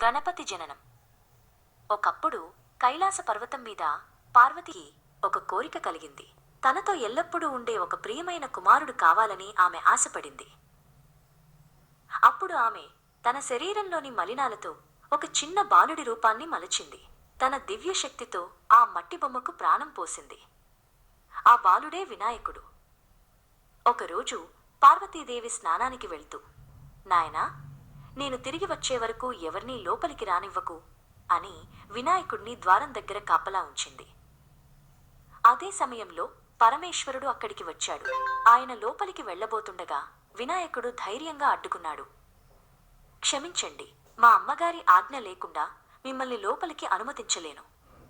గణపతి జననం. ఒకప్పుడు కైలాస పర్వతం మీద పార్వతికి ఒక కోరిక కలిగింది. తనతో ఎల్లప్పుడూ ఉండే ఒక ప్రియమైన కుమారుడు కావాలని ఆమె ఆశపడింది. అప్పుడు ఆమె తన శరీరంలోని మలినాలతో ఒక చిన్న బాలుడి రూపాన్ని మలచింది. తన దివ్యశక్తితో ఆ మట్టి బొమ్మకు ప్రాణం పోసింది. ఆ బాలుడే వినాయకుడు. ఒకరోజు పార్వతీదేవి స్నానానికి వెళ్తూ, నాయనా, నేను తిరిగి వచ్చే వరకు ఎవర్నీ లోపలికి రానివ్వకు అని వినాయకుడిని ద్వారం దగ్గర కాపలా ఉంచింది. అదే సమయంలో పరమేశ్వరుడు అక్కడికి వచ్చాడు. ఆయన లోపలికి వెళ్లబోతుండగా వినాయకుడు ధైర్యంగా అడ్డుకున్నాడు. క్షమించండి, మా అమ్మగారి ఆజ్ఞ లేకుండా మిమ్మల్ని లోపలికి అనుమతించలేను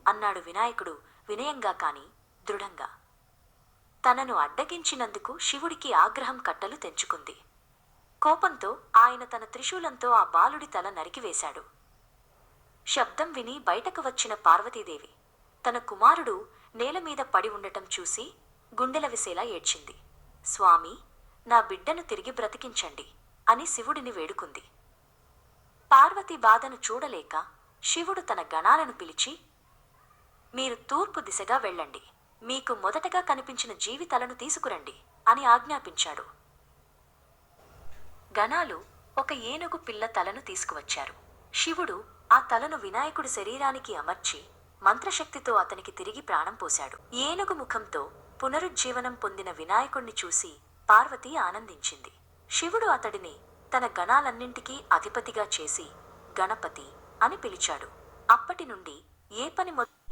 అన్నాడు వినాయకుడు వినయంగా కాని దృఢంగా. తనను అడ్డగించినందుకు శివుడికి ఆగ్రహం కట్టలు తెంచుకుంది. కోపంతో ఆయన తన త్రిశూలంతో ఆ బాలుడి తల నరికివేశాడు. శబ్దం విని బయటకు వచ్చిన పార్వతీదేవి తన కుమారుడు నేలమీద పడి ఉండటం చూసి గుండెలవిసేలా ఏడ్చింది. స్వామి, నా బిడ్డను తిరిగి బ్రతికించండి అని శివుడిని వేడుకుంది. పార్వతి బాధను చూడలేక శివుడు తన గణాలను పిలిచి, మీరు తూర్పు దిశగా వెళ్ళండి, మీకు మొదటగా కనిపించిన జీవితాలను తీసుకురండి అని ఆజ్ఞాపించాడు. గణాలు ఒక ఏనుగు పిల్ల తలను తీసుకువచ్చారు. శివుడు ఆ తలను వినాయకుడి శరీరానికి అమర్చి మంత్రశక్తితో అతనికి తిరిగి ప్రాణం పోశాడు. ఏనుగు ముఖంతో పునరుజ్జీవనం పొందిన వినాయకుణ్ణి చూసి పార్వతి ఆనందించింది. శివుడు అతడిని తన గణాలన్నింటికీ అధిపతిగా చేసి గణపతి అని పిలిచాడు. అప్పటి నుండి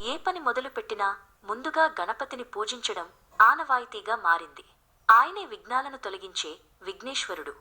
ఏ పని మొదలుపెట్టినా ముందుగా గణపతిని పూజించడం ఆనవాయితీగా మారింది. ఆయనే విఘ్నాలను తొలగించే విఘ్నేశ్వరుడు.